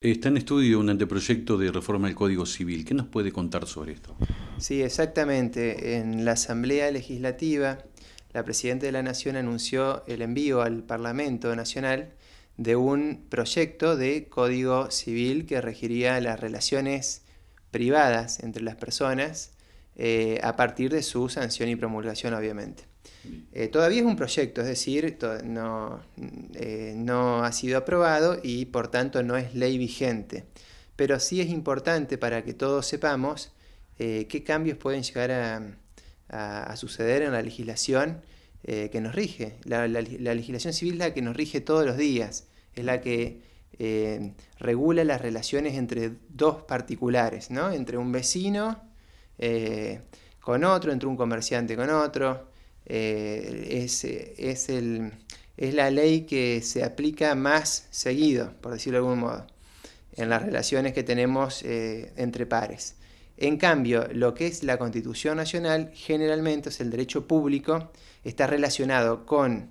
Está en estudio un anteproyecto de reforma del Código Civil. ¿Qué nos puede contar sobre esto? Sí, exactamente. En la Asamblea Legislativa, la Presidenta de la Nación anunció el envío al Parlamento Nacional de un proyecto de Código Civil que regiría las relaciones privadas entre las personas a partir de su sanción y promulgación, obviamente. Todavía es un proyecto, es decir, no ha sido aprobado y por tanto no es ley vigente. Pero sí es importante para que todos sepamos qué cambios pueden llegar a suceder en la legislación que nos rige. La legislación civil es la que nos rige todos los días, es la que regula las relaciones entre dos particulares, ¿no? Entre un vecino con otro, entre un comerciante con otro. Es la ley que se aplica más seguido, por decirlo de algún modo, en las relaciones que tenemos entre pares. En cambio, lo que es la Constitución Nacional, generalmente es el derecho público, está relacionado con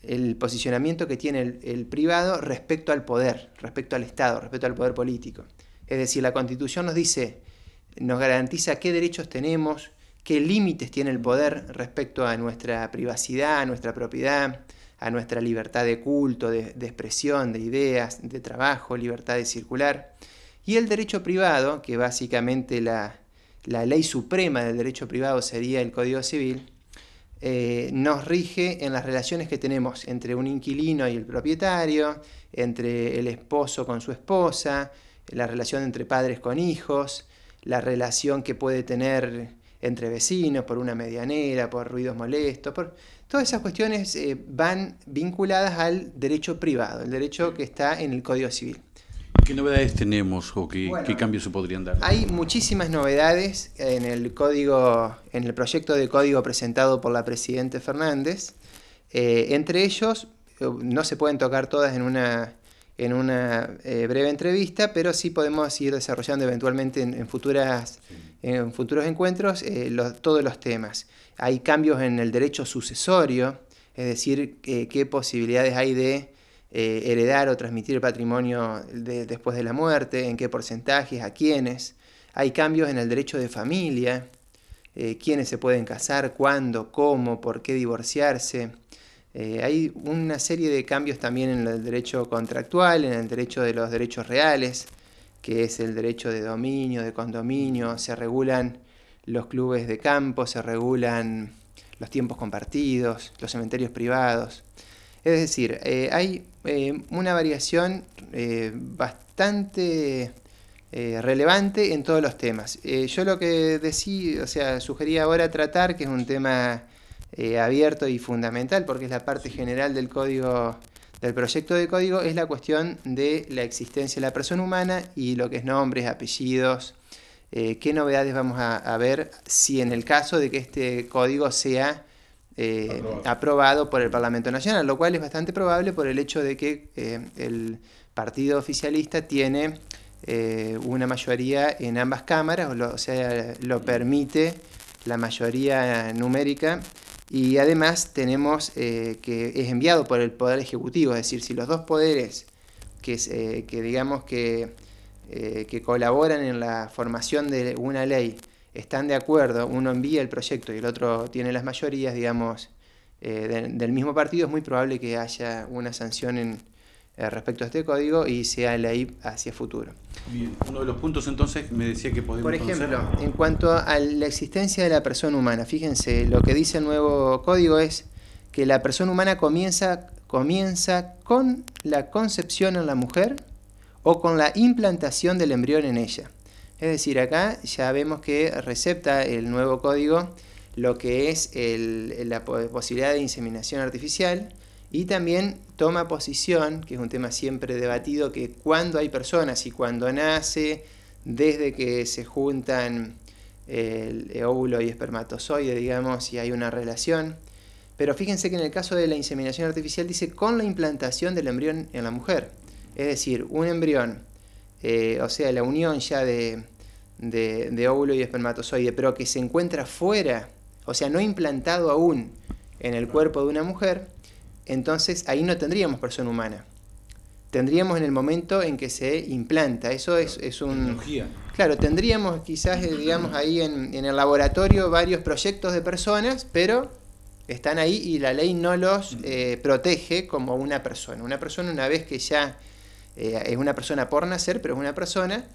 el posicionamiento que tiene el privado respecto al poder, respecto al Estado, respecto al poder político. Es decir, la Constitución nos dice, nos garantiza qué derechos tenemos, qué límites tiene el poder respecto a nuestra privacidad, a nuestra propiedad, a nuestra libertad de culto, de expresión, de ideas, de trabajo, libertad de circular. Y el derecho privado, que básicamente la ley suprema del derecho privado sería el Código Civil, nos rige en las relaciones que tenemos entre un inquilino y el propietario, entre el esposo con su esposa, la relación entre padres con hijos, la relación que puede tener entre vecinos por una medianera, por ruidos molestos, todas esas cuestiones van vinculadas al derecho privado, el derecho que está en el Código Civil. ¿Qué novedades tenemos o qué Bueno, cambios se podrían dar? hay muchísimas novedades en el código, en el proyecto de código presentado por la Presidenta Fernández. Entre ellos, no se pueden tocar todas en una breve entrevista, pero sí podemos ir desarrollando eventualmente en futuros encuentros todos los temas. Hay cambios en el derecho sucesorio, es decir, qué posibilidades hay de heredar o transmitir el patrimonio después de la muerte, en qué porcentajes, a quiénes. Hay cambios en el derecho de familia, quiénes se pueden casar, cuándo, cómo, por qué divorciarse. Hay una serie de cambios también en el derecho contractual, en el derecho de los derechos reales, que es el derecho de dominio, de condominio. Se regulan los clubes de campo, se regulan los tiempos compartidos, los cementerios privados. Es decir, hay una variación bastante relevante en todos los temas. Yo lo que sugería ahora tratar, que es un tema abierto y fundamental, porque es la parte general del código, del proyecto de código, es la cuestión de la existencia de la persona humana y lo que es nombres, apellidos, qué novedades vamos a ver si en el caso de que este código sea aprobado por el Parlamento Nacional, lo cual es bastante probable por el hecho de que el partido oficialista tiene una mayoría en ambas cámaras, o sea, lo permite la mayoría numérica, y además tenemos que es enviado por el Poder Ejecutivo, es decir, si los dos poderes que colaboran en la formación de una ley están de acuerdo, uno envía el proyecto y el otro tiene las mayorías, digamos, del mismo partido, es muy probable que haya una sanción respecto a este código y sea ley hacia futuro. Bien, uno de los puntos entonces me decía que podemos Por ejemplo, conocer. en cuanto a la existencia de la persona humana, fíjense, lo que dice el nuevo código es que la persona humana comienza con la concepción en la mujer o con la implantación del embrión en ella. Es decir, acá ya vemos que recepta el nuevo código lo que es la posibilidad de inseminación artificial, y también toma posición, que es un tema siempre debatido, que cuando hay personas y cuando nace, desde que se juntan el óvulo y espermatozoide, digamos, y hay una relación. Pero fíjense que en el caso de la inseminación artificial dice con la implantación del embrión en la mujer. Es decir, un embrión, o sea, la unión ya de óvulo y espermatozoide, pero que se encuentra fuera, o sea, no implantado aún en el cuerpo de una mujer, entonces ahí no tendríamos persona humana. tendríamos en el momento en que se implanta. Eso es un... Tecnología. Claro, tendríamos quizás, digamos, ahí en el laboratorio varios proyectos de personas, pero están ahí y la ley no los protege como una persona. Una persona, una vez que ya es una persona por nacer, pero es una persona,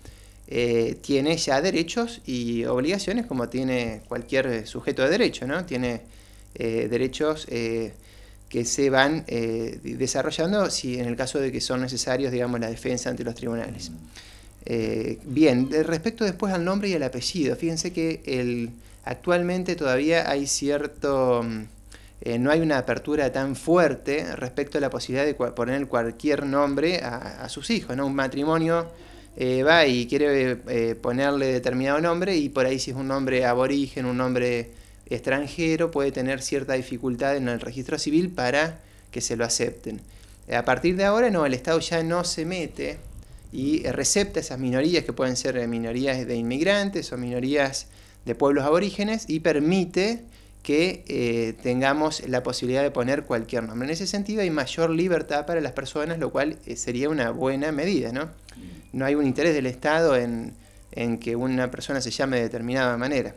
tiene ya derechos y obligaciones como tiene cualquier sujeto de derecho, ¿no? Tiene derechos que se van desarrollando si en el caso de que son necesarios, digamos, la defensa ante los tribunales. Bien, respecto después al nombre y al apellido, fíjense que actualmente todavía hay cierto... no hay una apertura tan fuerte respecto a la posibilidad de poner cualquier nombre a sus hijos, ¿no? Un matrimonio va y quiere ponerle determinado nombre y por ahí si es un nombre aborigen, un nombre extranjero, puede tener cierta dificultad en el registro civil para que se lo acepten. A partir de ahora no, el Estado ya no se mete y recepta esas minorías que pueden ser minorías de inmigrantes o minorías de pueblos aborígenes y permite que tengamos la posibilidad de poner cualquier nombre. En ese sentido hay mayor libertad para las personas, lo cual sería una buena medida, ¿no? No hay un interés del Estado en que una persona se llame de determinada manera.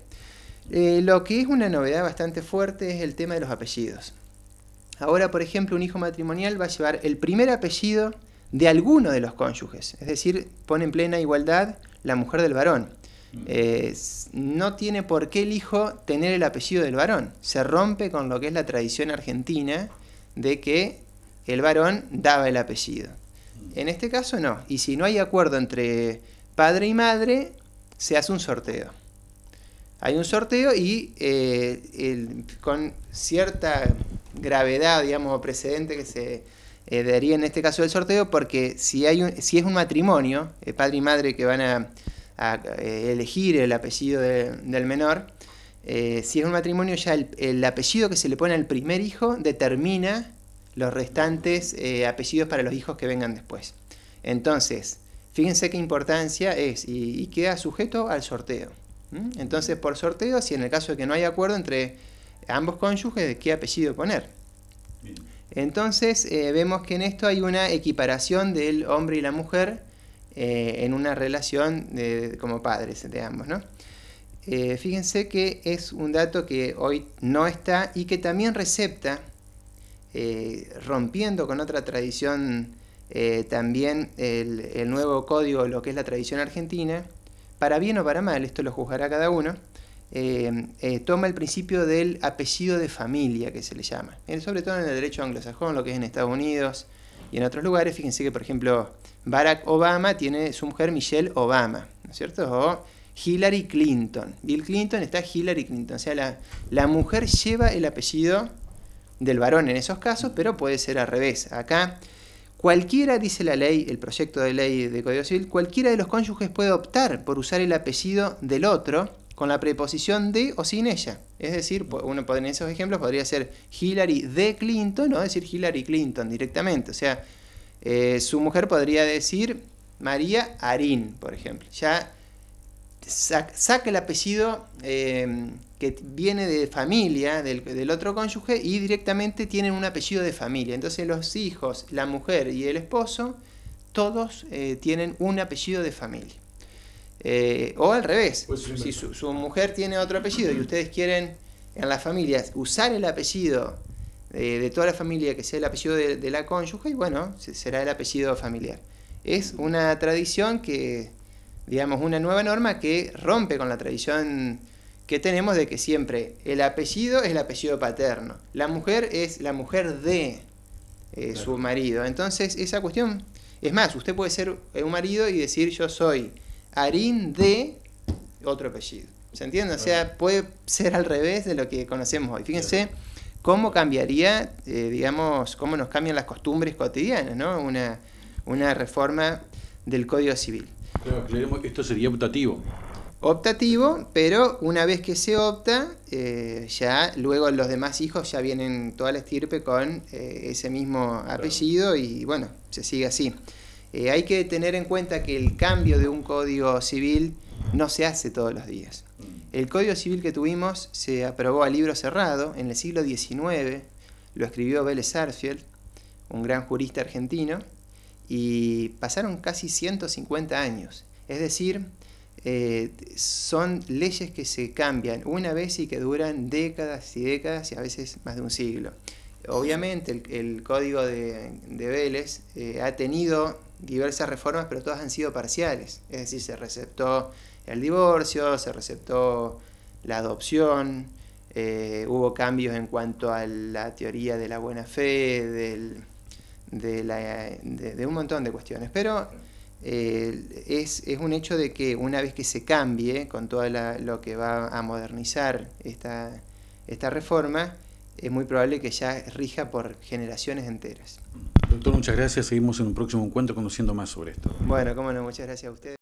Lo que es una novedad bastante fuerte es el tema de los apellidos. Ahora, por ejemplo, un hijo matrimonial va a llevar el primer apellido de alguno de los cónyuges, es decir, pone en plena igualdad la mujer del varón. No tiene por qué el hijo tener el apellido del varón. Se rompe con lo que es la tradición argentina de que el varón daba el apellido. En este caso no. Y si no hay acuerdo entre padre y madre, se hace un sorteo. Hay un sorteo y con cierta gravedad, digamos, o precedente que se daría en este caso del sorteo, porque si es un matrimonio, padre y madre que van a elegir el apellido del menor, si es un matrimonio ya el apellido que se le pone al primer hijo determina los restantes apellidos para los hijos que vengan después. Entonces, fíjense qué importancia es y queda sujeto al sorteo. Entonces, por sorteo, si en el caso de que no haya acuerdo entre ambos cónyuges de qué apellido poner. Entonces, vemos que en esto hay una equiparación del hombre y la mujer en una relación como padres de ambos, ¿no? Fíjense que es un dato que hoy no está y que también recepta, rompiendo con otra tradición, también el nuevo código, lo que es la tradición argentina, para bien o para mal, esto lo juzgará cada uno, toma el principio del apellido de familia, que se le llama. Sobre todo en el derecho anglosajón, lo que es en Estados Unidos y en otros lugares. Fíjense que, por ejemplo, Barack Obama tiene su mujer Michelle Obama, ¿no es cierto? O Hillary Clinton. Bill Clinton está Hillary Clinton. O sea, la mujer lleva el apellido del varón en esos casos, pero puede ser al revés. Acá, cualquiera, dice la ley, el proyecto de ley de Código Civil, cualquiera de los cónyuges puede optar por usar el apellido del otro con la preposición de o sin ella. Es decir, uno en esos ejemplos podría ser Hillary de Clinton o decir Hillary Clinton directamente. O sea, su mujer podría decir María Arín, por ejemplo. Ya saca el apellido que viene de familia del otro cónyuge y directamente tienen un apellido de familia. Entonces los hijos, la mujer y el esposo, todos tienen un apellido de familia. O al revés, si su mujer tiene otro apellido y ustedes quieren en la familia usar el apellido de toda la familia que sea el apellido de la cónyuge, y bueno, será el apellido familiar. Es una tradición que, digamos, una nueva norma que rompe con la tradición que tenemos de que siempre el apellido es el apellido paterno, la mujer es la mujer de su marido. Entonces esa cuestión, es más, usted puede ser un marido y decir yo soy Arín de otro apellido. ¿Se entiende? O sea, puede ser al revés de lo que conocemos hoy. Fíjense cómo cambiaría, digamos, cómo nos cambian las costumbres cotidianas, ¿no? Una reforma del Código Civil. Claro, esto sería optativo. Optativo, pero una vez que se opta, ya luego los demás hijos ya vienen toda la estirpe con ese mismo apellido y bueno, se sigue así. Hay que tener en cuenta que el cambio de un código civil no se hace todos los días. El código civil que tuvimos se aprobó a libro cerrado en el siglo XIX, lo escribió Vélez Sarsfield, un gran jurista argentino, y pasaron casi 150 años. Es decir, son leyes que se cambian una vez y que duran décadas y décadas y a veces más de un siglo. Obviamente el Código de Vélez ha tenido diversas reformas, pero todas han sido parciales. Es decir, se receptó el divorcio, se receptó la adopción, hubo cambios en cuanto a la teoría de la buena fe, de un montón de cuestiones. Pero es un hecho de que una vez que se cambie con todo lo que va a modernizar esta reforma, es muy probable que ya rija por generaciones enteras. Doctor, muchas gracias. Seguimos en un próximo encuentro conociendo más sobre esto. Bueno, cómo no, muchas gracias a ustedes.